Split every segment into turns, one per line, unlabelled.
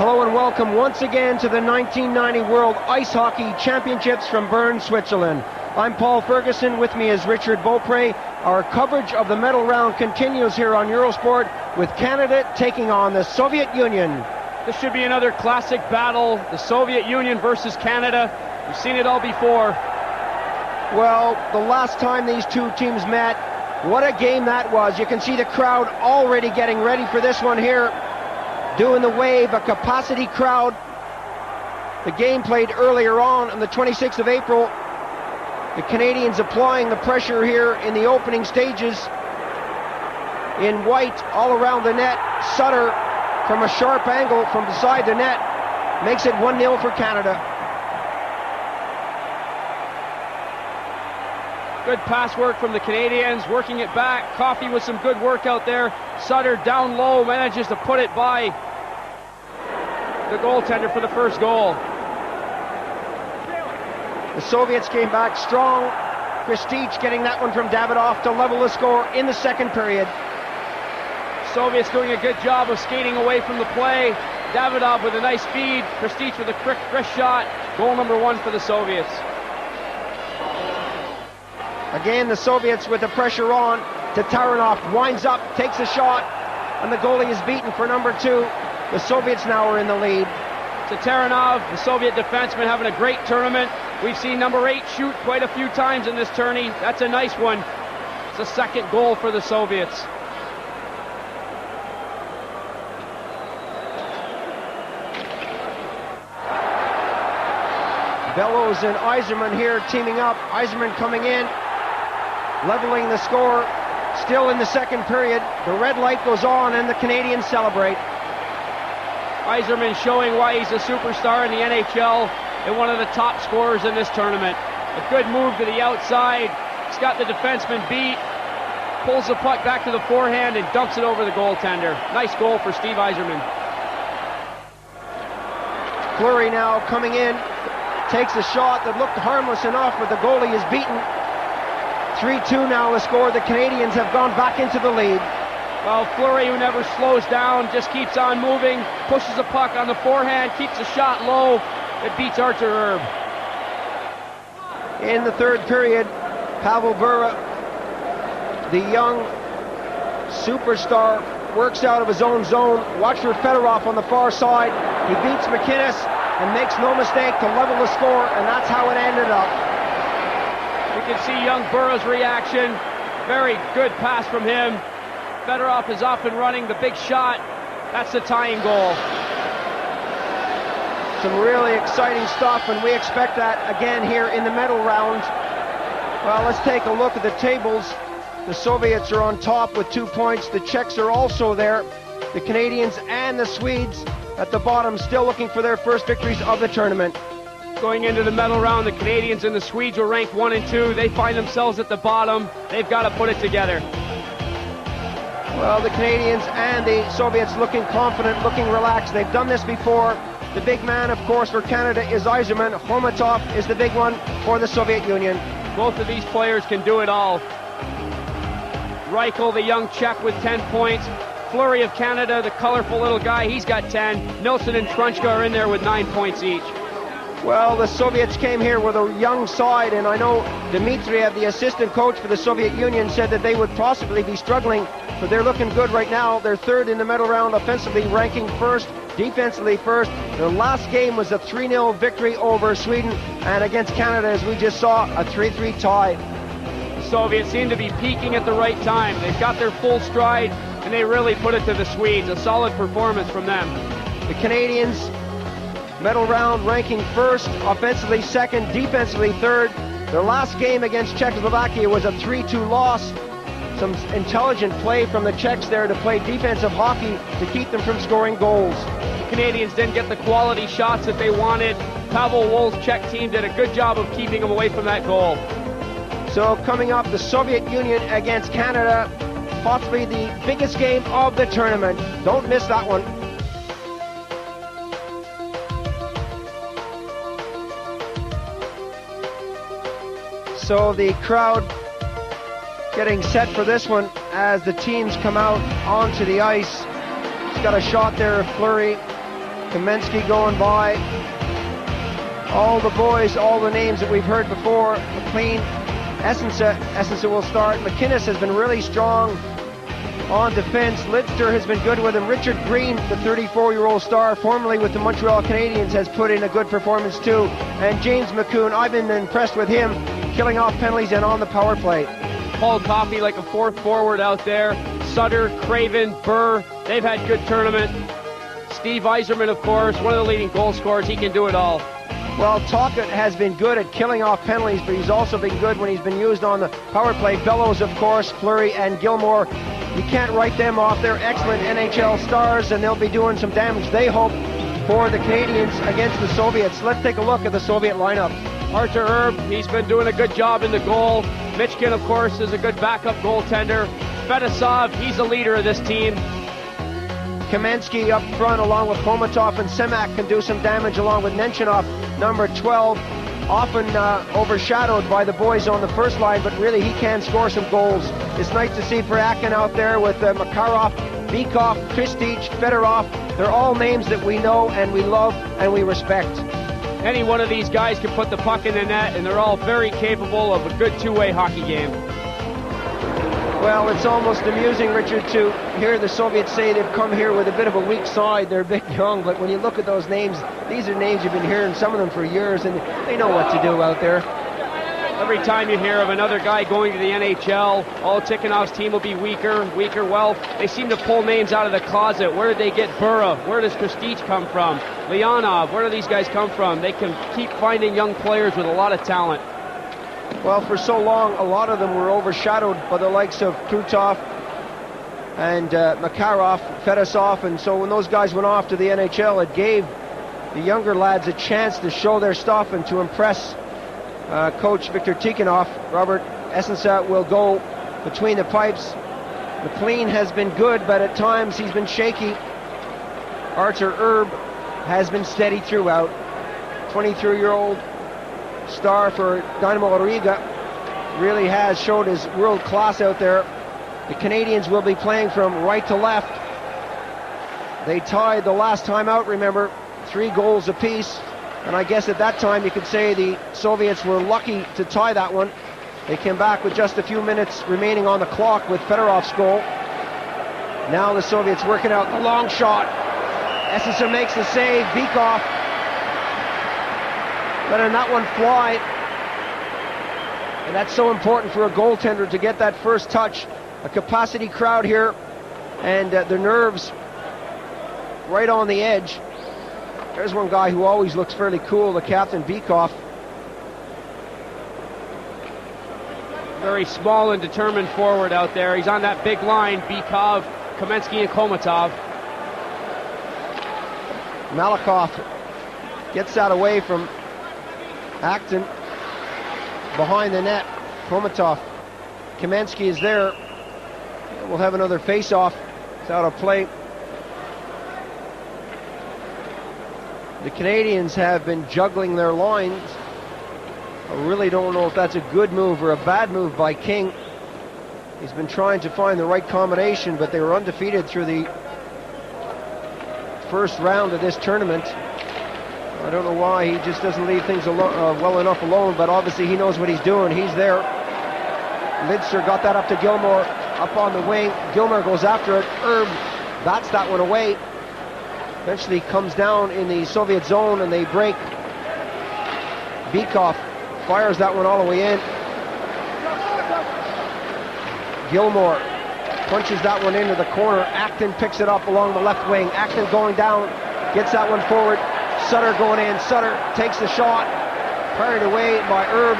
Hello and welcome once again to the 1990 World Ice Hockey Championships from Bern, Switzerland. I'm Paul Ferguson, with me is Richard Beaupre. Our coverage of the medal round continues here on Eurosport, with Canada taking on the Soviet Union.
This should be another classic battle, the Soviet Union versus Canada. We've seen it all before.
Well, the last time these two teams met, what a game that was. You can see the crowd already getting ready for this one here. Doing the wave, a capacity crowd. The game played earlier on the 26th of April. The Canadians applying the pressure here in the opening stages. In white all around the net. Sutter from a sharp angle from beside the net makes it 1-0 for Canada.
Good pass work from the Canadians, working it back. Coffey with some good work out there. Sutter down low manages to put it by the goaltender for the first goal.
The Soviets came back strong. Kristich getting that one from Davidoff to level the score in the second period.
Soviets doing a good job of skating away from the play. Davidoff with a nice feed. Kristich with a quick wrist shot. Goal number 1 for the Soviets.
Again, the Soviets with the pressure on. Tataranoff winds up, takes a shot, and the goalie is beaten for number 2. The Soviets now are in the lead.
Tataranoff, the Soviet defenseman, having a great tournament. We've seen number 8 shoot quite a few times in this tourney. That's a nice one. It's the second goal for the Soviets.
Bellows and Yzerman here teaming up. Yzerman coming in, leveling the score. Still in the second period. The red light goes on and the Canadians celebrate.
Yzerman showing why he's a superstar in the NHL and one of the top scorers in this tournament. A good move to the outside. He's got the defenseman beat. Pulls the puck back to the forehand and dumps it over the goaltender. Nice goal for Steve Yzerman.
Fleury now coming in. Takes a shot that looked harmless enough, but the goalie is beaten. 3-2 now the score. The Canadians have gone back into the lead.
Well, Fleury, who never slows down, just keeps on moving, pushes the puck on the forehand, keeps the shot low. It beats Artur Erb.
In the third period, Pavel Bure, the young superstar, works out of his own zone. Watch for Fedorov on the far side. He beats McInnes and makes no mistake to level the score, and that's how it ended up.
You can see young Bure's reaction. Very good pass from him. Fedorov is off and running. The big shot. That's the tying goal.
Some really exciting stuff, and we expect that again here in the medal round. Well, let's take a look at the tables. The Soviets are on top with 2 points. The Czechs are also there. The Canadians and the Swedes at the bottom, still looking for their first victories of the tournament.
Going into the medal round, the Canadians and the Swedes were ranked 1 and 2. They find themselves at the bottom. They've got to put it together.
Well, the Canadians and the Soviets looking confident, looking relaxed. They've done this before. The big man, of course, for Canada is Yzerman. Khomatov is the big one for the Soviet Union.
Both of these players can do it all. Reichel, the young Czech, with 10 points. Fleury of Canada, the colorful little guy, he's got 10. Nilsson and Trunchka are in there with 9 points each.
Well, the Soviets came here with a young side, and I know Dmitriev, the assistant coach for the Soviet Union, said that they would possibly be struggling, but they're looking good right now. They're third in the medal round, offensively ranking first, defensively first. Their last game was a 3-0 victory over Sweden, and against Canada, as we just saw, a 3-3 tie.
The Soviets seem to be peaking at the right time. They've got their full stride, and they really put it to the Swedes. A solid performance from them.
The Canadians, medal round ranking first, offensively second, defensively third. Their last game against Czechoslovakia was a 3-2 loss. Some intelligent play from the Czechs there to play defensive hockey to keep them from scoring goals.
The Canadians didn't get the quality shots that they wanted. Pavel Woll's Czech team did a good job of keeping them away from that goal.
So coming up, the Soviet Union against Canada, possibly the biggest game of the tournament. Don't miss that one. So the crowd getting set for this one as the teams come out onto the ice. He's got a shot there of Fleury. Kamensky going by. All the boys, all the names that we've heard before. McLean, Essensa will start. McInnes has been really strong on defense. Lidster has been good with him. Richard Green, the 34-year-old star, formerly with the Montreal Canadiens, has put in a good performance too. And James McCoon, I've been impressed with him, killing off penalties and on the power play.
Paul Coffey like a fourth forward out there. Sutter, Craven, Burr, they've had good tournament. Steve Yzerman, of course, one of the leading goal scorers. He can do it all.
Well, Tocchet has been good at killing off penalties, but he's also been good when he's been used on the power play. Bellows, of course, Fleury and Gilmore. You can't write them off. They're excellent NHL stars, and they'll be doing some damage, they hope, for the Canadians against the Soviets. Let's take a look at the Soviet lineup.
Artur Erb, he's been doing a good job in the goal. Michkin, of course, is a good backup goaltender. Fedosov, he's the leader of this team.
Kamensky up front along with Komatov, and Semak can do some damage along with Nenchinov, number 12, often overshadowed by the boys on the first line, but really he can score some goals. It's nice to see Prayakin out there with Makarov, Bykov, Kristich, Fedorov. They're all names that we know and we love and we respect.
Any one of these guys can put the puck in the net, and they're all very capable of a good two-way hockey game.
Well, it's almost amusing, Richard, to hear the Soviets say they've come here with a bit of a weak side. They're a bit young, but when you look at those names, these are names you've been hearing, some of them for years, and they know what to do out there.
Every time you hear of another guy going to the NHL, Tikhonov's team will be weaker. Well, they seem to pull names out of the closet. Where did they get Burra? Where does Kristich come from? Leonov, where do these guys come from? They can keep finding young players with a lot of talent.
Well, for so long, a lot of them were overshadowed by the likes of Krutov and Makarov, Fedosov, and so when those guys went off to the NHL, it gave the younger lads a chance to show their stuff and to impress Coach Viktor Tikhonov. Robert Essensa will go between the pipes. McLean has been good, but at times he's been shaky. Artur Erb has been steady throughout. 23-year-old star for Dynamo Riga really has showed his world class out there. The Canadians will be playing from right to left. They tied the last time out, remember, 3 goals apiece, and I guess at that time you could say the Soviets were lucky to tie that one. They came back with just a few minutes remaining on the clock with Fedorov's goal. Now the Soviets working out the long shot. Essensa makes the save. Bykov letting that one fly, and that's so important for a goaltender to get that first touch. A capacity crowd here, and the nerves right on the edge. There's one guy who always looks fairly cool, the captain, Bykov.
Very small and determined forward out there. He's on that big line, Bykov, Kamensky, and Komatov.
Malakoff gets that away from Acton behind the net. Komatov. Kamensky is there. We'll have another face-off. It's out of play. The Canadians have been juggling their lines. I really don't know if that's a good move or a bad move by King. He's been trying to find the right combination, but they were undefeated through the first round of this tournament. I don't know why he just doesn't leave things well enough alone, but obviously he knows what he's doing. He's there. Lidster got that up to Gilmore, up on the wing. Gilmore goes after it. Erb bats that one away. Eventually comes down in the Soviet zone, and they break. Bykov fires that one all the way in. Gilmore punches that one into the corner. Acton picks it up along the left wing. Acton going down, gets that one forward. Sutter going in. Sutter takes the shot. Parried away by Erb.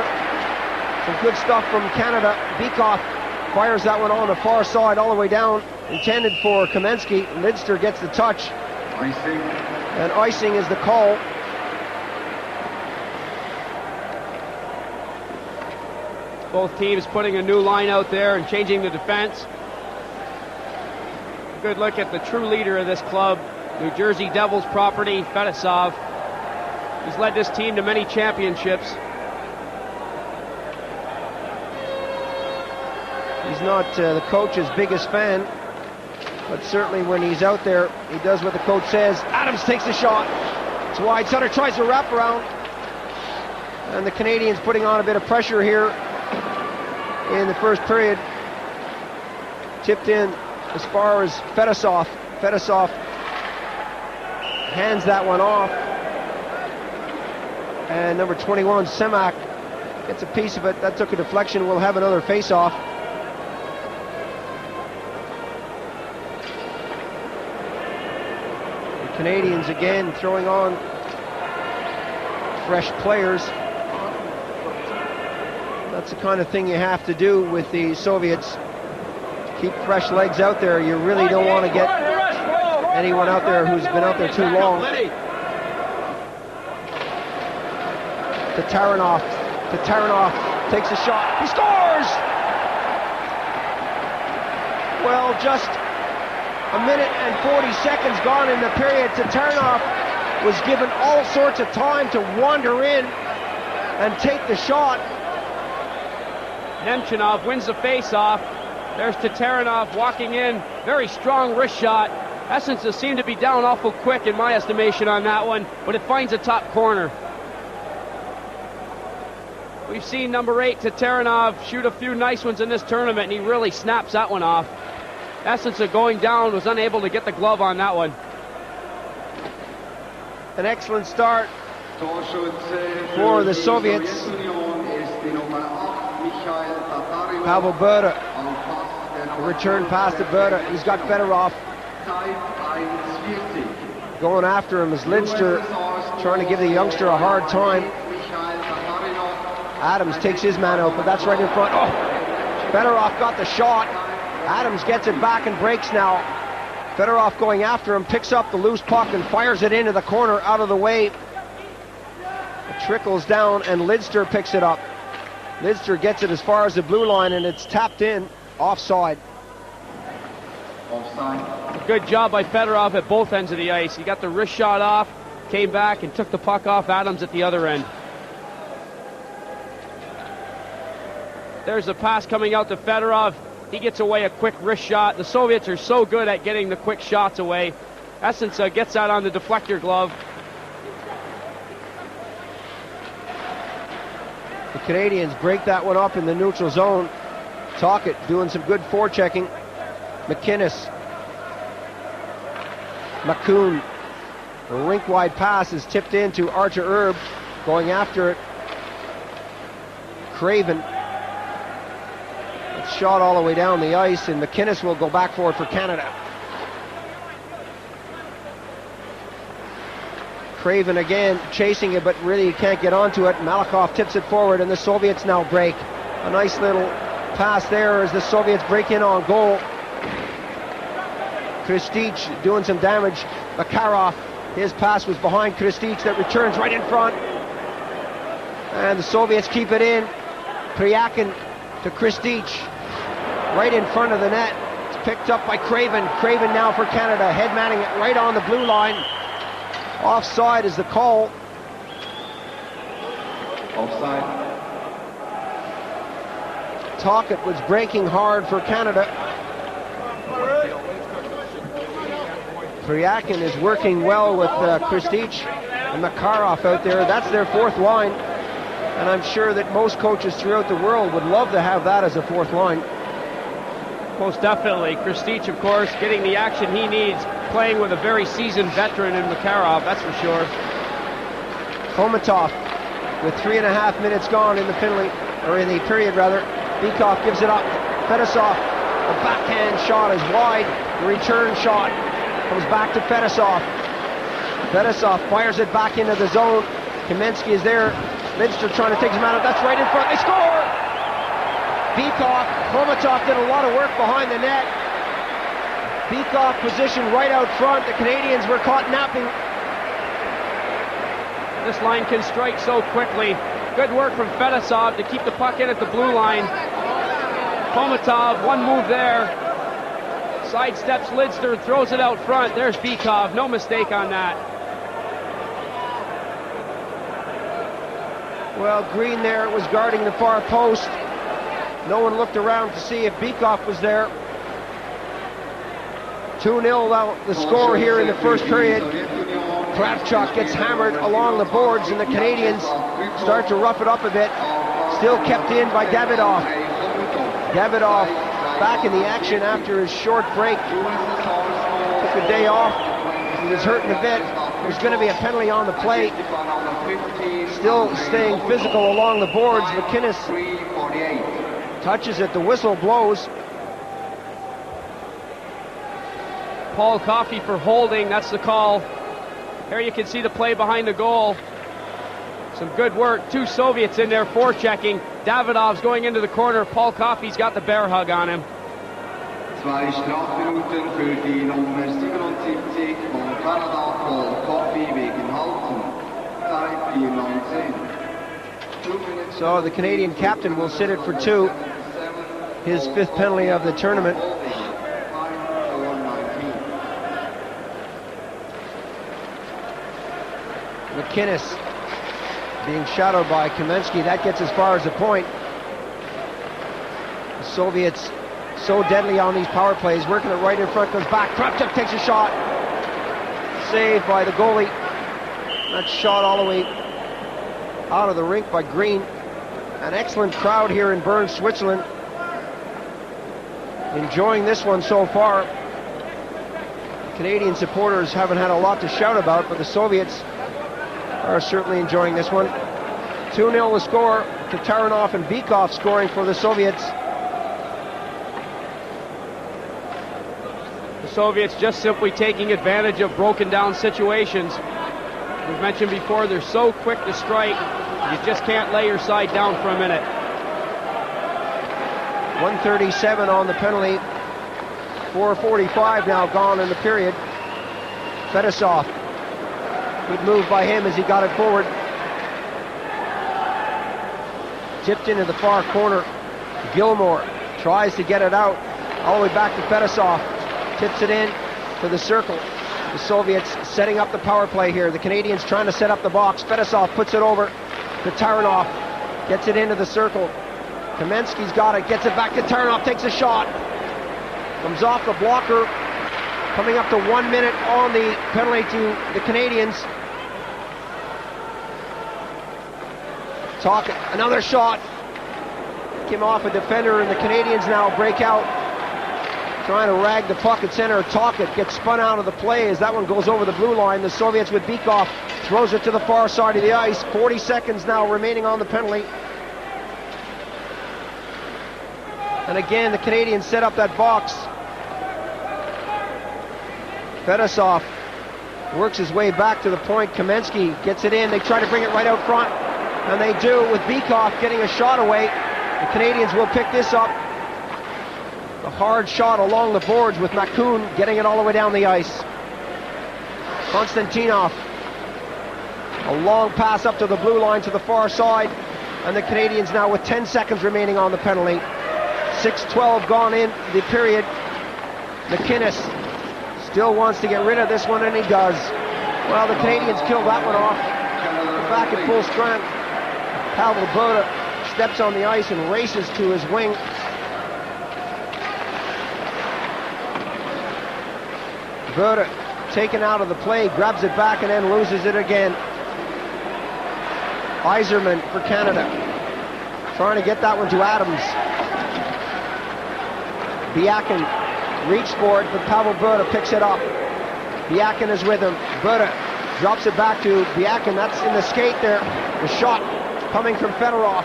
Some good stuff from Canada. Bykov fires that one on the far side all the way down. Intended for Kamensky. Lidster gets the touch.
Icing.
And icing is the call.
Both teams putting a new line out there and changing the defense. Good look at the true leader of this club, New Jersey Devils property, Fedosov. He's led this team to many championships. He's
not the coach's biggest fan. But certainly when he's out there, he does what the coach says. Adams takes the shot. It's wide. Sutter tries to wrap around. And the Canadians putting on a bit of pressure here in the first period. Tipped in as far as Fedosov. Fedosov hands that one off. And number 21, Semak, gets a piece of it. That took a deflection. We'll have another face-off. The Canadians again throwing on fresh players. That's the kind of thing you have to do with the Soviets. Keep fresh legs out there. You really don't want to get anyone out there who's been out there too long. Taranov takes a shot. He scores! Well, just a minute and 40 seconds gone in the period. Taranov was given all sorts of time to wander in and take the shot.
Nemchinov wins the face-off. There's Taranov walking in. Very strong wrist shot. Essences seem to be down awful quick in my estimation on that one, but it finds the top corner. We've seen number 8, Taranov, shoot a few nice ones in this tournament, and he really snaps that one off. Essence of going down, was unable to get the glove on that one.
An excellent start for the Soviets. Pavel Berda, the return pass to Berda. He's got Fedorov going after him as Lidster trying to give the youngster a hard time. Adams takes his man out, but that's right in front. Oh, Fedorov got the shot. Adams gets it back and breaks now. Fedorov going after him, picks up the loose puck and fires it into the corner out of the way. It trickles down and Lidster picks it up. Lidster gets it as far as the blue line and it's tapped in, offside.
Good job by Fedorov at both ends of the ice. He got the wrist shot off, came back and took the puck off Adams at the other end. There's a pass coming out to Fedorov. He gets away a quick wrist shot. The Soviets are so good at getting the quick shots away. Essence gets that on the deflector glove.
The Canadians break that one up in the neutral zone. Tocchet doing some good forechecking. McInnes. Macoun. A rink-wide pass is tipped in to Archer Erb. Going after it. Craven. It's shot all the way down the ice, and McInnes will go back for it for Canada. Craven again chasing it, but really can't get onto it. Malakhov tips it forward, and the Soviets now break. A nice little pass there as the Soviets break in on goal. Kristich doing some damage. Makarov, his pass was behind Kristich that returns right in front. And the Soviets keep it in. Pryakin to Kristich, right in front of the net. It's picked up by Craven. Craven now for Canada, headmanning it right on the blue line. Offside is the call.
Offside.
Tocchet was breaking hard for Canada. Pryakin is working well with Kristich and Makarov out there. That's their fourth line. And I'm sure that most coaches throughout the world would love to have that as a fourth line.
Most definitely. Kristich, of course, getting the action he needs, playing with a very seasoned veteran in Makarov, that's for sure.
Komatov with 3.5 minutes gone in the penalty, or in the period rather. Bykov gives it up. Fedosov, the backhand shot is wide. The return shot comes back to Fedosov. Fedosov fires it back into the zone. Kamensky is there. Lidster trying to take him out of. That's right in front. They score! Bykov, Komatov did a lot of work behind the net. Bykov positioned right out front. The Canadians were caught napping.
This line can strike so quickly. Good work from Fedosov to keep the puck in at the blue line. Komatov, one move there. Sidesteps Lidster, throws it out front. There's Bykov, no mistake on that.
Well, Green there was guarding the far post. No one looked around to see if Bykov was there. 2-0 now the score here in the first period. Kravchuk gets hammered along the boards, and the Canadians start to rough it up a bit. Still kept in by Davidoff. Davidoff back in the action after his short break. Took a day off. He was hurting a bit. There's going to be a penalty on the play. Still staying physical along the boards. McInnes touches it. The whistle blows.
Paul Coffey for holding. That's the call. Here you can see the play behind the goal. Some good work. Two Soviets in there forechecking. Davidov's going into the corner. Paul Coffey's got the bear hug on him.
2 Strafminuten für die Nummer 77 von Kanada, Paul Coffey wegen Halten. Zeit 4:19.
So the Canadian captain will sit it for 2. His 5th penalty of the tournament. McInnes being shadowed by Kamensky. That gets as far as the point. The Soviets so deadly on these power plays, working it right in front, goes back. Kravchuk takes a shot. Saved by the goalie. That shot all the way out of the rink by Green. An excellent crowd here in Bern, Switzerland. Enjoying this one so far. Canadian supporters haven't had a lot to shout about, but the Soviets are certainly enjoying this one. 2-0 the score. Tatarinov and Bykov scoring for the Soviets.
The Soviets just simply taking advantage of broken down situations. We've mentioned before, they're so quick to strike, you just can't lay your side down for a minute.
1:37 on the penalty. 4:45 now gone in the period. Fedosov. Good move by him as he got it forward. Tipped into the far corner. Gilmore tries to get it out. All the way back to Fedosov. Tips it in to the circle. The Soviets setting up the power play here. The Canadians trying to set up the box. Fedosov puts it over to Taranov. Gets it into the circle. Kamensky's got it. Gets it back to Taranov. Takes a shot. Comes off the blocker. Coming up to 1 minute on the penalty to the Canadians. Tocchet, another shot. Came off a defender, and the Canadians now break out. Trying to rag the puck at center. Tocchet gets spun out of the play as that one goes over the blue line. The Soviets with Bykov throws it to the far side of the ice. 40 seconds now remaining on the penalty. And again, the Canadians set up that box. Fedosov works his way back to the point. Kamensky gets it in. They try to bring it right out front, and they do, with Bykov getting a shot away. The Canadians will pick this up. A hard shot along the boards with Makoun getting it all the way down the ice. Konstantinov. A long pass up to the blue line to the far side, and the Canadians now with 10 seconds remaining on the penalty. 6:12 gone in the period. McInnes still wants to get rid of this one, and he does. Well, the Canadians killed that one off. Back at full strength. Pavel Bode steps on the ice and races to his wing. Bode taken out of the play, grabs it back, and then loses it again. Yzerman for Canada. Trying to get that one to Adams. Biakin reached for it, but Pavel Bode picks it up. Biakin is with him. Bode drops it back to Biakin. That's in the skate there. The shot coming from Fedorov.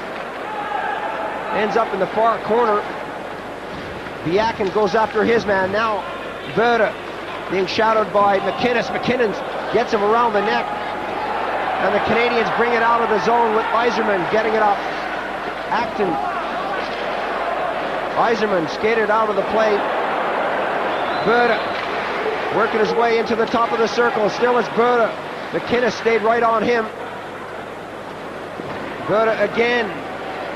Ends up in the far corner. Biakin goes after his man. Now Bode being shadowed by McInnes. McInnes gets him around the neck. And the Canadians bring it out of the zone with Yzerman getting it up. Acton. Yzerman skated out of the play. Bode working his way into the top of the circle. Still it's Bode. McInnes stayed right on him. Bode again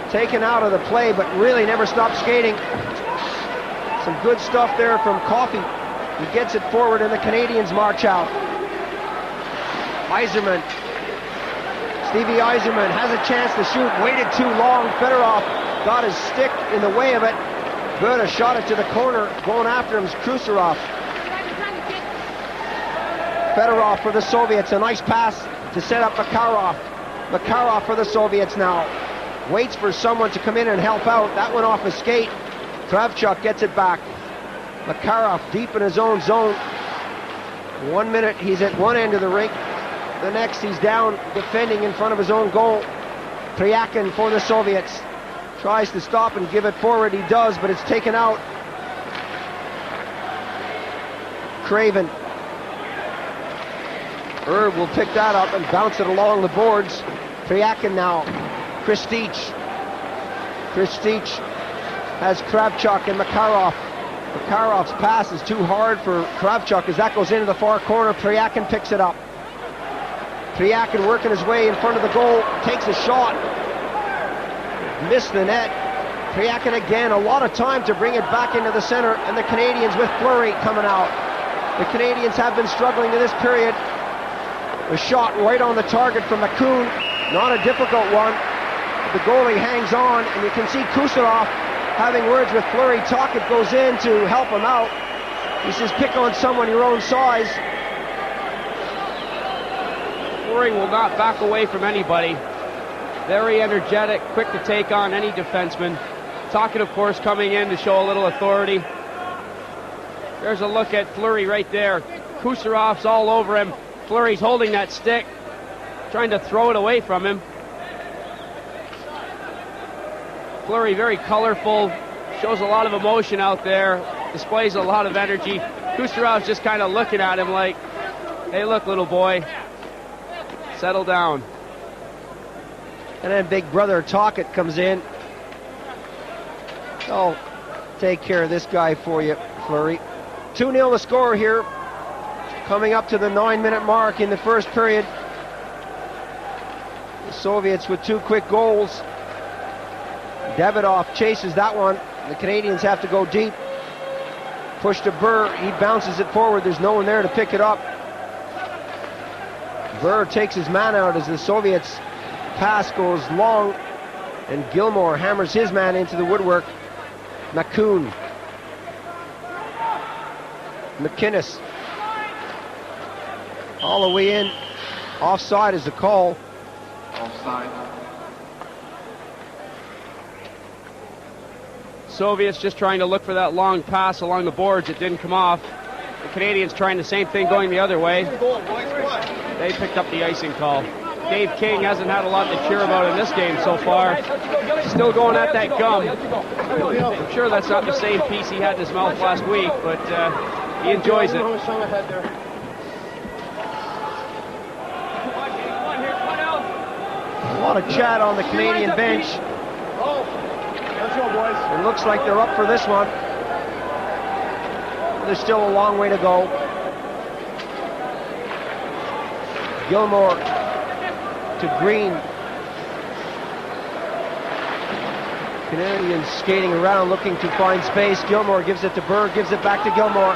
taken out of the play, but really never stopped skating. Some good stuff there from Coffey. He gets it forward, and the Canadians march out. Yzerman. Stevie Yzerman has a chance to shoot. Waited too long. Fedorov got his stick in the way of it. Bode shot it to the corner. Going after him is Kucherov. Fedorov for the Soviets, a nice pass to set up Makarov. Makarov for the Soviets now. Waits for someone to come in and help out. That went off his skate. Kravchuk gets it back. Makarov deep in his own zone. 1 minute he's at one end of the rink. The next he's down defending in front of his own goal. Pryakin for the Soviets. Tries to stop and give it forward. He does, but it's taken out. Craven. Erb will pick that up and bounce it along the boards. Pryakin now. Kristich. Kristich has Kravchuk and Makarov. Makarov's pass is too hard for Kravchuk as that goes into the far corner. Pryakin picks it up. Pryakin working his way in front of the goal. Takes a shot. Missed the net. Pryakin again, a lot of time to bring it back into the center, and the Canadians with Fleury coming out. The Canadians have been struggling in this period. A shot right on the target from McCoon. Not a difficult one. The goalie hangs on, and you can see Kucherov having words with Fleury. Tocchet goes in to help him out. He says, pick on someone your own size.
Fleury will not back away from anybody. Very energetic, quick to take on any defenseman. Tocchet, of course, coming in to show a little authority. There's a look at Fleury right there. Kucherov's all over him. Fleury's holding that stick, trying to throw it away from him. Fleury very colorful, shows a lot of emotion out there, displays a lot of energy. Kucherov's just kind of looking at him like, hey, look, little boy, settle down.
And then big brother Tocchet comes in. I'll take care of this guy for you, Fleury. 2-0 the score here. Coming up to the 9-minute mark in the first period. The Soviets with 2 quick goals. Davidoff chases that one. The Canadians have to go deep. Push to Burr. He bounces it forward. There's no one there to pick it up. Burr takes his man out as the Soviets' pass goes long, and Gilmore hammers his man into the woodwork. McCoon. McInnes. All the way in. Offside is the call.
Offside.
Soviets just trying to look for that long pass along the boards. It didn't come off. The Canadians trying the same thing going the other way. They picked up the icing call. Dave King hasn't had a lot to cheer about in this game so far. Still going at that gum. I'm sure that's not the same piece he had in his mouth last week, but he enjoys it.
A lot of chat on the Canadian bench. It looks like they're up for this one. There's still a long way to go. Gilmore to Green. Canadians skating around looking to find space. Gilmore gives it to Burr, gives it back to Gilmore.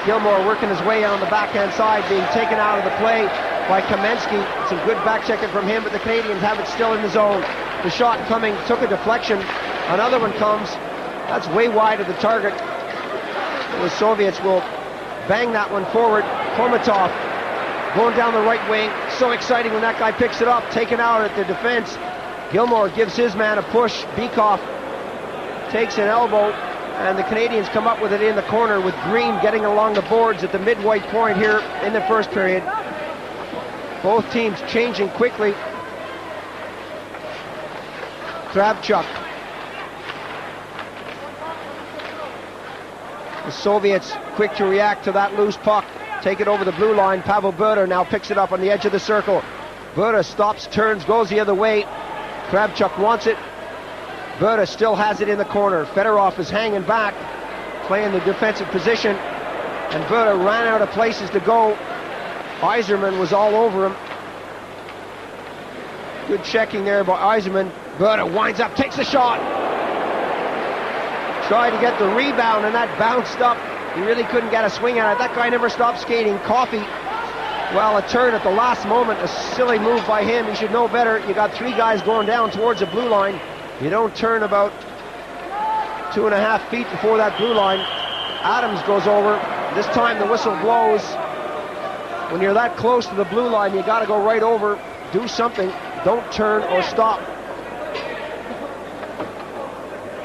Gilmore working his way on the backhand side, being taken out of the play by Kamensky. Some good back checking from him, but the Canadians have it still in the zone. The shot coming, took a deflection. Another one comes. That's way wide of the target. The Soviets will bang that one forward. Komatov going down the right wing. So exciting when that guy picks it up. Taken out at the defense. Gilmore gives his man a push. Bekoff takes an elbow. And the Canadians come up with it in the corner with Green getting along the boards at the midway point here in the first period. Both teams changing quickly. Kravchuk. The Soviets quick to react to that loose puck. Take it over the blue line. Pavel Bure now picks it up on the edge of the circle. Bure stops, turns, goes the other way. Kravchuk wants it. Bure still has it in the corner. Fedorov is hanging back, playing the defensive position. And Bure ran out of places to go. Yzerman was all over him. Good checking there by Yzerman. Bure winds up, takes a shot. Tried to get the rebound, and that bounced up. He really couldn't get a swing at it. That guy never stopped skating. Coffey, well, a turn at the last moment. A silly move by him. He should know better. You got 3 guys going down towards the blue line. You don't turn about 2.5 feet before that blue line. Adams goes over. This time the whistle blows. when you're that close to the blue line, you got to go right over, do something, don't turn or stop.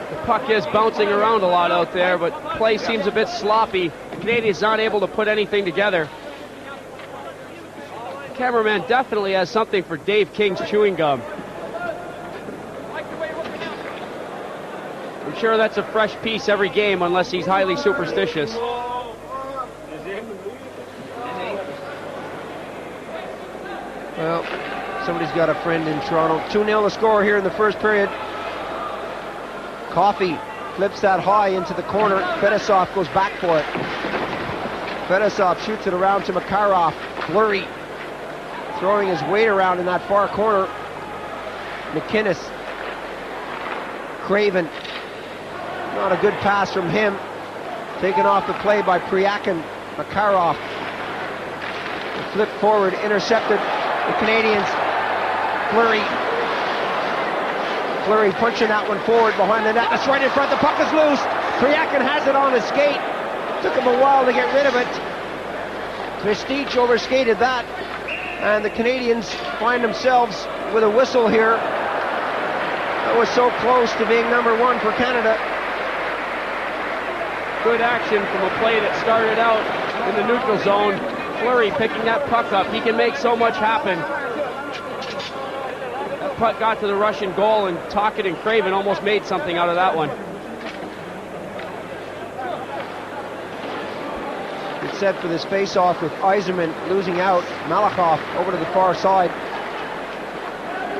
The puck is bouncing around a lot out there, but play seems a bit sloppy. The Canadians not able to put anything together. The cameraman definitely has something for Dave King's chewing gum. I'm sure that's a fresh piece every game unless he's highly superstitious.
Well, somebody's got a friend in Toronto. 2-0 the score here in the first period. Coffey flips that high into the corner. Fedosov goes back for it. Fedosov shoots it around to Makarov. Fleury throwing his weight around in that far corner. McInnes. Craven. Not a good pass from him. Taken off the play by Priakin. Makarov. Flip forward, intercepted. The Canadians. Fleury punching that one forward behind the net. That's right in front. The puck is loose. Priakin has it on his skate. Took him a while to get rid of it. Kristich overskated that. And the Canadians find themselves with a whistle here. That was so close to being number one for Canada.
Good action from a play that started out in the neutral zone. Fleury picking that puck up. He can make so much happen. That puck got to the Russian goal, and Tocchet and Craven almost made something out of that one.
It's set for this face-off with Yzerman losing out. Malakhov over to the far side.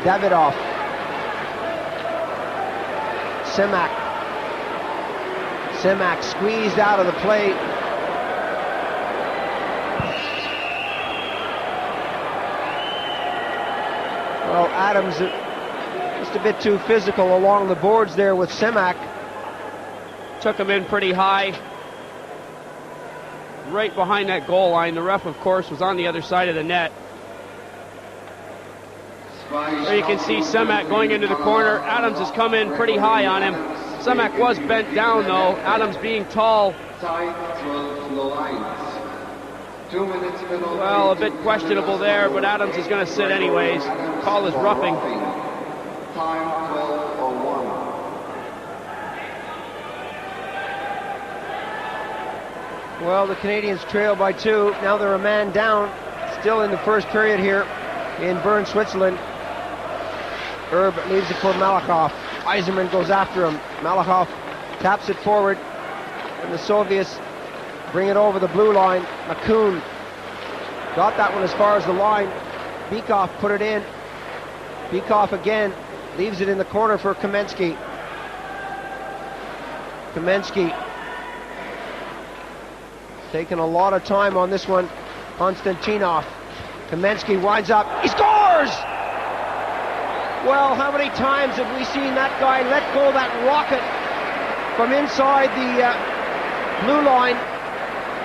Davidov. Semak squeezed out of the play. Well, Adams just a bit too physical along the boards there with Semak.
Took him in pretty high. Right behind that goal line. The ref, of course, was on the other side of the net. There you can see Semak going into the corner. Adams has come in pretty high on him. Semak was bent down, though. Adams being tall. Well, a bit questionable there, but Adams is going to sit anyways. Call is roughing.
Well, the Canadians trail by 2. Now they're a man down. Still in the first period here in Bern, Switzerland. Herb leaves it for Malakhov. Yzerman goes after him. Malakhov taps it forward, and the Soviets bring it over the blue line. Makoun got that one as far as the line. Bykov put it in. Bykov again leaves it in the corner for Kamensky. Kamensky taking a lot of time on this one. Konstantinov. Kamensky winds up. He scores! Well, how many times have we seen that guy let go that rocket from inside the blue line,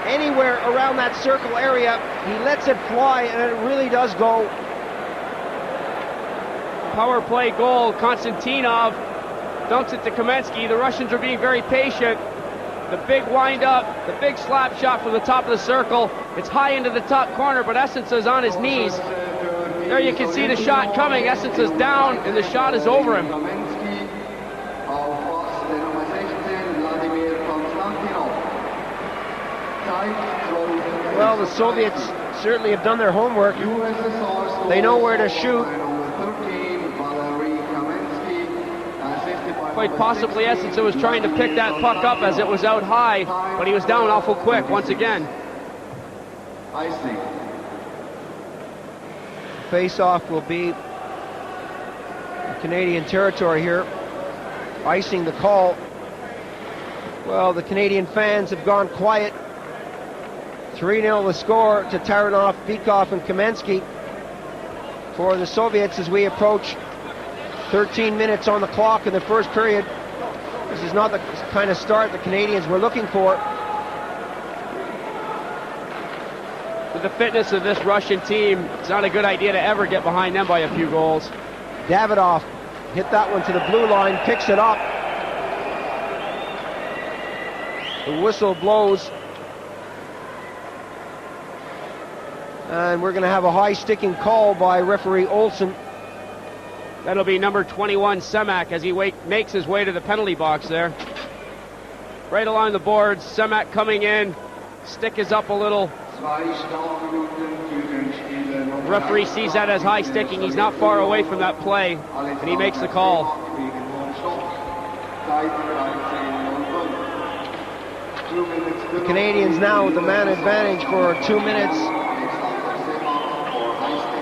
anywhere around that circle area? He lets it fly, and it really does go.
Power play goal. Konstantinov dumps it to Kamensky. The Russians are being very patient. The big wind-up, the big slap shot from the top of the circle. It's high into the top corner, but Essence is on his knees. There you can see the shot coming. Essence is down, and the shot is over him.
Well, the Soviets certainly have done their homework. They know where to shoot.
Quite possibly Essence was trying to pick that puck up as it was out high, but he was down awful quick once again.
Face-off will be Canadian territory here. Icing the call. Well, the Canadian fans have gone quiet. 3-0 the score to Taranov, Bykov, and Kamensky. For the Soviets, as we approach 13 minutes on the clock in the first period. This is not the kind of start the Canadians were looking for.
With the fitness of this Russian team, it's not a good idea to ever get behind them by a few goals.
Davidov hit that one to the blue line, picks it up. The whistle blows. And we're going to have a high sticking call by referee Olsen.
That'll be number 21, Semak, as he makes his way to the penalty box there. Right along the boards, Semak coming in. Stick is up a little. The referee sees that as high sticking. He's not far away from that play, and he makes the call.
The Canadians now with the man advantage for 2 minutes.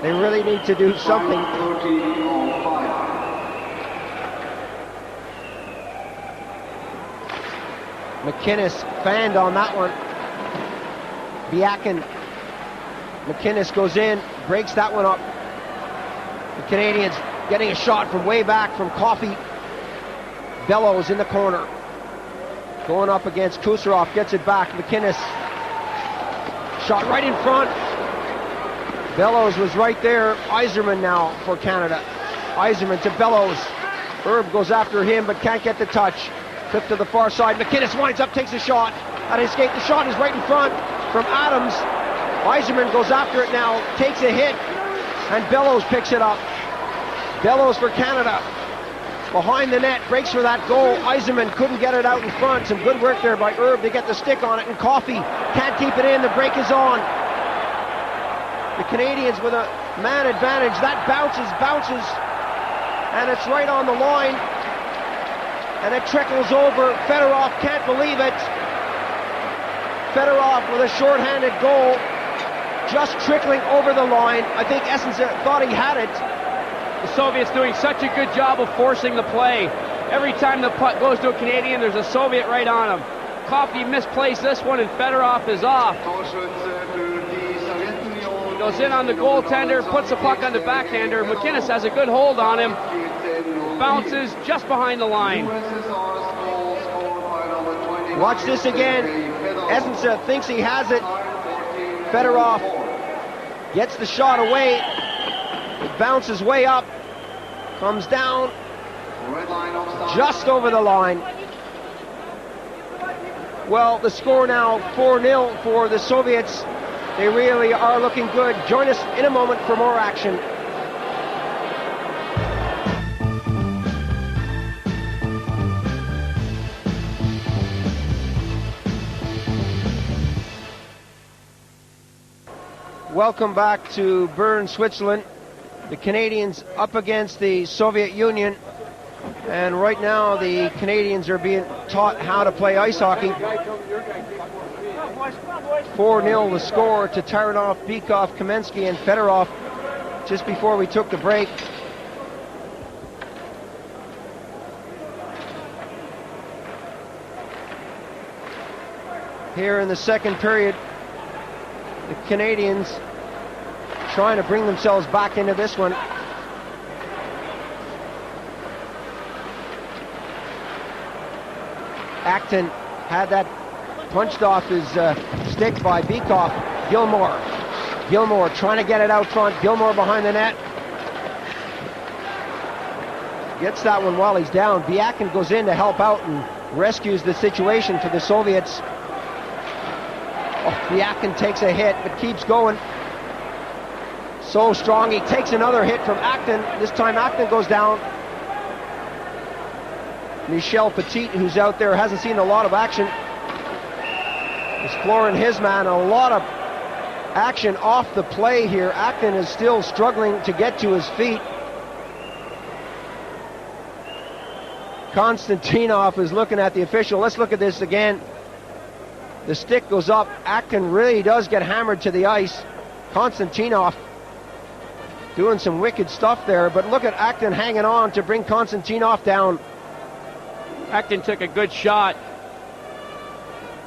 They really need to do something. McInnes fanned on that one. Biakin. McInnes goes in, breaks that one up. The Canadians getting a shot from way back from Coffey. Bellows in the corner. Going up against Kucherov, gets it back. McInnes. Shot right in front. Bellows was right there. Yzerman now for Canada. Yzerman to Bellows. Herb goes after him but can't get the touch. Flip to the far side. McInnes winds up, takes a shot. At escape, the shot is right in front from Adams. Yzerman goes after it now, takes a hit, and Bellows picks it up. Bellows for Canada. Behind the net, breaks for that goal. Yzerman couldn't get it out in front. Some good work there by Herb to get the stick on it, and Coffey can't keep it in. The break is on. The Canadians with a man advantage. That bounces, and it's right on the line. And it trickles over. Fedorov can't believe it. Fedorov with a short-handed goal. Just trickling over the line. I think Essensa thought he had it.
The Soviets doing such a good job of forcing the play. Every time the puck goes to a Canadian, there's a Soviet right on him. Coffey misplaced this one, and Fedorov is off. He goes in on the goaltender, puts the puck on the backhander. McInnes has a good hold on him. Bounces just behind the line.
Watch this again. Essensa thinks he has it. Fedorov gets the shot away. It bounces way up. Comes down. Just over the line. Well, the score now 4-0 for the Soviets. They really are looking good. Join us in a moment for more action. Welcome back to Bern, Switzerland. The Canadians up against the Soviet Union. And right now the Canadians are being taught how to play ice hockey. 4-0 the score to Taranov, Bykov, Kamensky, and Fedorov just before we took the break. Here in the second period, the Canadians trying to bring themselves back into this one. Acton had that punched off his stick by Bykov. Gilmore trying to get it out front. Gilmore behind the net. Gets that one while he's down. Biakin goes in to help out and rescues the situation for the Soviets. Oh, Biakin takes a hit but keeps going. So strong, he takes another hit from Acton. This time Acton goes down. Michel Petit, who's out there, hasn't seen a lot of action, is flooring his man. A lot of action off the play here. Acton is still struggling to get to his feet. Konstantinov is looking at the official. Let's look at this again. The stick goes up. Acton really does get hammered to the ice. Konstantinov doing some wicked stuff there, but look at Acton hanging on to bring Konstantinov down.
Acton took a good shot.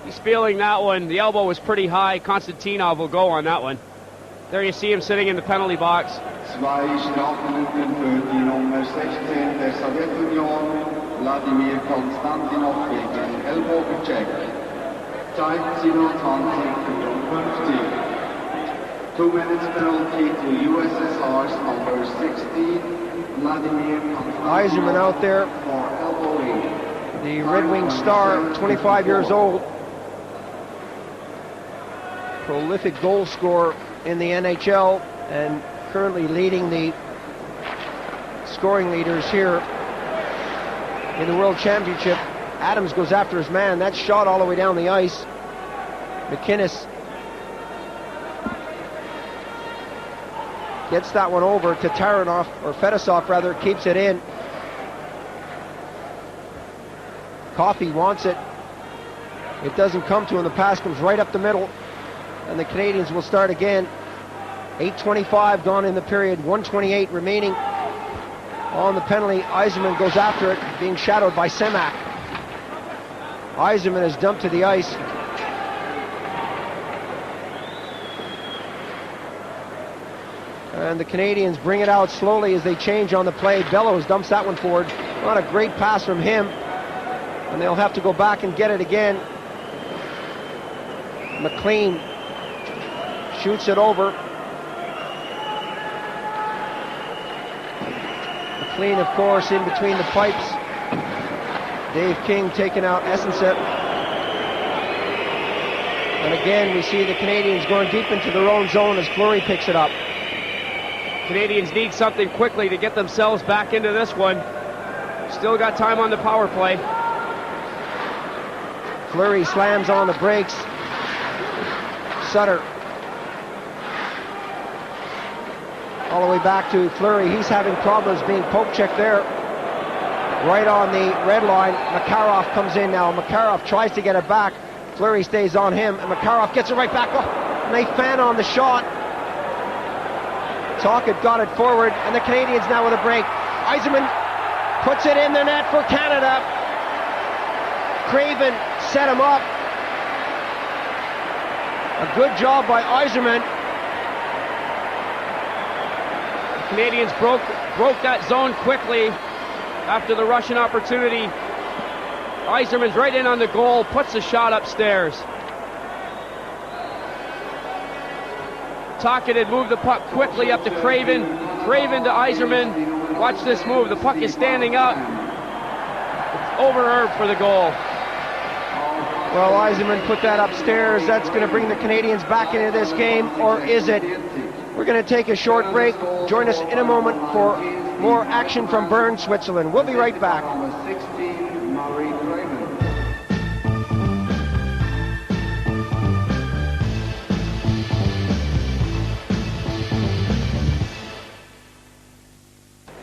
He's feeling that one. The elbow was pretty high. Konstantinov will go on that one. There you see him sitting in the penalty box.
Zwei Strafminuten für die Nummer 16 der Sowjetunion, Wladimir Konstantinov gegen Ellbogencheck. Zeit 27:54. 2 minutes penalty to USSR's number 16, Vladimir Konstantinov.
Yzerman out there.
For elbowing.
The Red Wing star, 25 years old. Prolific goal scorer in the NHL and currently leading the scoring leaders here in the World Championship. Adams goes after his man. That's shot all the way down the ice. McInnes gets that one over to Taranov, or Fedosov rather, keeps it in. Coffey wants it. It doesn't come to him. The pass comes right up the middle, and the Canadians will start again. 8:25 gone in the period, 1:28 remaining on the penalty. Yzerman goes after it, being shadowed by Semak. Yzerman is dumped to the ice. And the Canadians bring it out slowly as they change on the play. Bellows dumps that one forward. Not a great pass from him. And they'll have to go back and get it again. McLean shoots it over. McLean, of course, in between the pipes. Dave King taking out Essenset. And again, we see the Canadians going deep into their own zone as Fleury picks it up.
Canadians need something quickly to get themselves back into this one. Still got time on the power play.
Fleury slams on the brakes. Sutter. All the way back to Fleury. He's having problems being poke checked there. Right on the red line. Makarov comes in now. Makarov tries to get it back. Fleury stays on him, and Makarov gets it right back. Oh, nice fan on the shot. Tocchet got it forward, and the Canadians now with a break. Yzerman puts it in the net for Canada. Craven set him up. A good job by Yzerman.
The Canadians broke that zone quickly after the Russian opportunity. Yzerman's right in on the goal, puts the shot upstairs. Tocchet had moved the puck quickly up to Craven. Craven to Yzerman. Watch this move. The puck is standing up. It's over Herb for the goal.
Well, Yzerman put that upstairs. That's going to bring the Canadians back into this game, or is it? We're going to take a short break. Join us in a moment for more action from Bern, Switzerland. We'll be right back.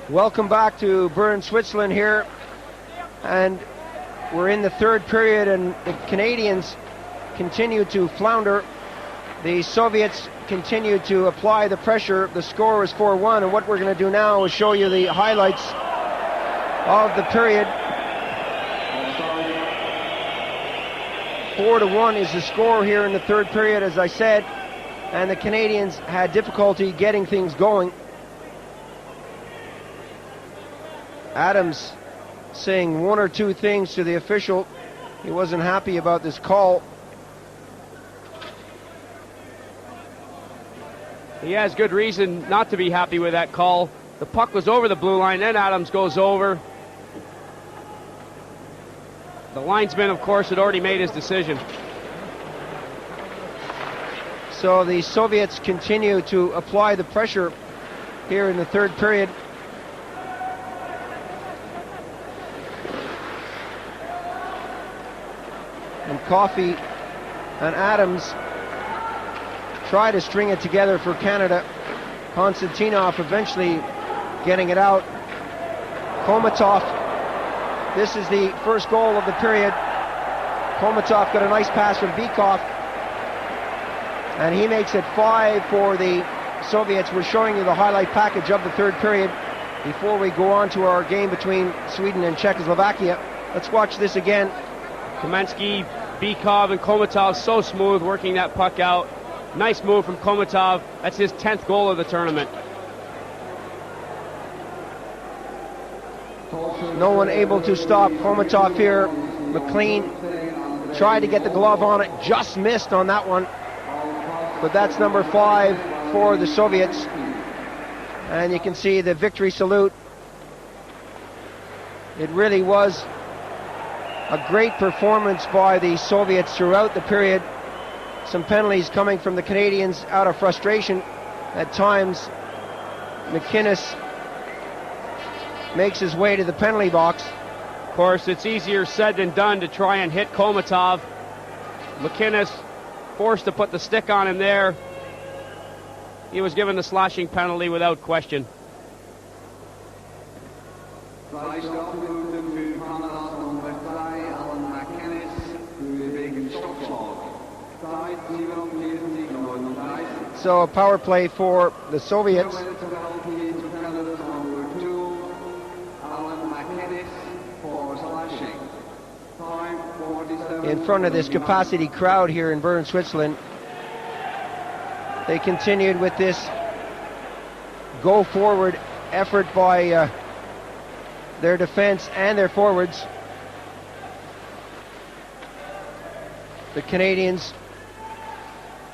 Welcome back to Bern, Switzerland here, and we're in the third period, and the Canadians continue to flounder. The Soviets continue to apply the pressure. The score is 4-1, and what we're going to do now is show you the highlights of the period. 4-1 is the score here in the third period, as I said, and the Canadians had difficulty getting things going. Adams saying one or two things to the official. He wasn't happy about this call.
He has good reason not to be happy with that call. The puck was over the blue line, then Adams goes over. The linesman, of course, had already made his decision.
So the Soviets continue to apply the pressure here in the third period. And Coffey and Adams try to string it together for Canada. Konstantinov eventually getting it out. Komatov, this is the first goal of the period. Komatov got a nice pass from Bykov, and he makes it 5 for the Soviets. We're showing you the highlight package of the third period before we go on to our game between Sweden and Czechoslovakia. Let's watch this again.
Kamensky, Bykov, and Komatov so smooth working that puck out. Nice move from Komatov. That's his 10th goal of the tournament.
No one able to stop Komatov here. McLean tried to get the glove on it, just missed on that one. But that's number 5 for the Soviets. And you can see the victory salute. It really was a great performance by the Soviets throughout the period. some penalties coming from the Canadians out of frustration. At times, McInnes makes his way to the penalty box.
Of course, it's easier said than done to try and hit Komatov. McInnes forced to put the stick on him there. He was given the slashing penalty without question.
So a power play for the Soviets. In front of this capacity crowd here in Bern, Switzerland. They continued with this go forward effort by their defense and their forwards. The Canadians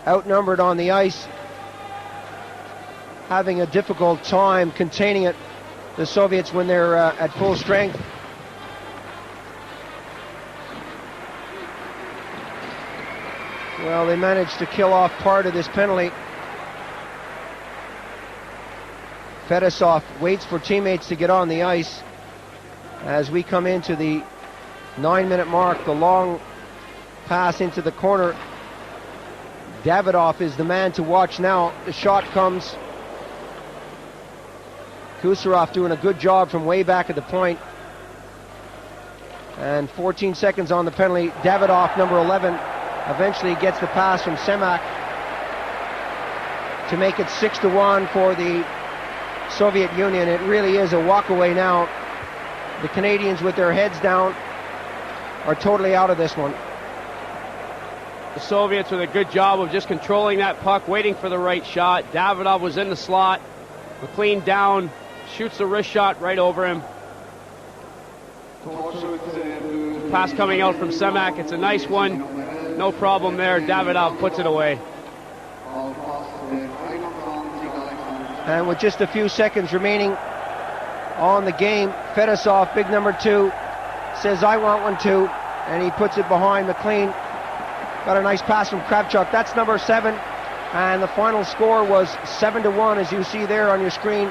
outnumbered on the ice, having a difficult time containing it. The Soviets when they're at full strength. Well, they managed to kill off part of this penalty. Fedosov waits for teammates to get on the ice as we come into the 9-minute mark. The long pass into the corner. Davidov is the man to watch now. The shot comes. Kucherov doing a good job from way back at the point. And 14 seconds on the penalty. Davidov, number 11, eventually gets the pass from Semak to make it 6-1 for the Soviet Union. It really is a walkaway now. The Canadians, with their heads down, are totally out of this one.
The Soviets with a good job of just controlling that puck, waiting for the right shot. Davidov was in the slot. McLean down, shoots the wrist shot right over him. Pass coming out from Semak. It's a nice one. No problem there. Davidov puts it away.
And with just a few seconds remaining on the game, Fedosov, big number 2, says, I want one too. And he puts it behind McLean. Got a nice pass from Kravchuk. That's number 7. And the final score was 7-1, as you see there on your screen.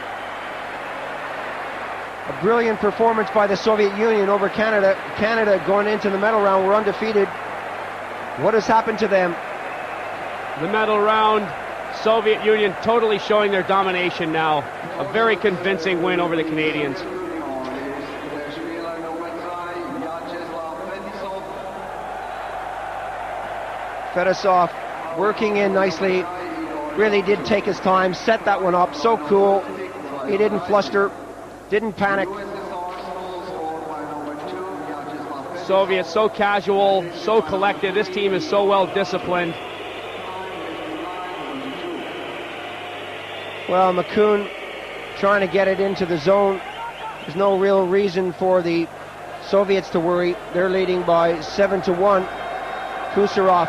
A brilliant performance by the Soviet Union over Canada. Canada, going into the medal round, were undefeated. What has happened to them?
The medal round, Soviet Union totally showing their domination now. A very convincing win over the Canadians.
Fedosov working in nicely. Really did take his time, set that one up. So cool. He didn't fluster, didn't panic.
Soviets so casual, so collected. This team is so well disciplined.
Well, McCoon trying to get it into the zone. There's no real reason for the Soviets to worry. They're leading by 7-1. Kucherov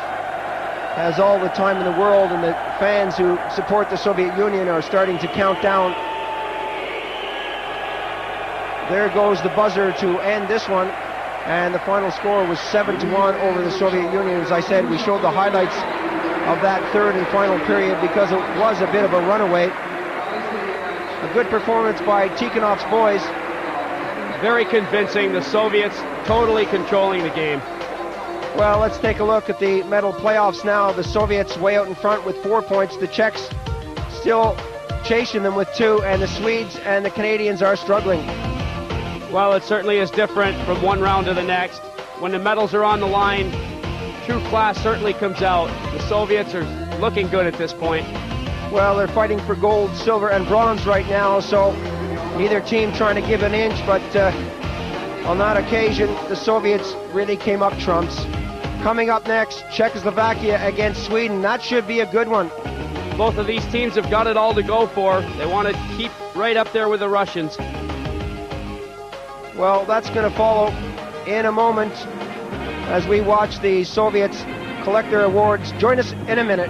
has all the time in the world, and the fans who support the Soviet Union are starting to count down. There goes the buzzer to end this one, and the final score was 7-1 over the Soviet Union. As I said, we showed the highlights of that third and final period because it was a bit of a runaway. A good performance by Tikhonov's boys.
Very convincing. The Soviets totally controlling the game.
Well, let's take a look at the medal playoffs now. The Soviets way out in front with 4 points. The Czechs still chasing them with 2, and the Swedes and the Canadians are struggling.
Well, it certainly is different from one round to the next. When the medals are on the line, true class certainly comes out. The Soviets are looking good at this point.
Well, they're fighting for gold, silver, and bronze right now, so neither team trying to give an inch, but on that occasion, the Soviets really came up trumps. Coming up next, Czechoslovakia against Sweden. That should be a good one.
Both of these teams have got it all to go for. They want to keep right up there with the Russians.
Well, that's going to follow in a moment as we watch the Soviets collect their awards. Join us in a minute.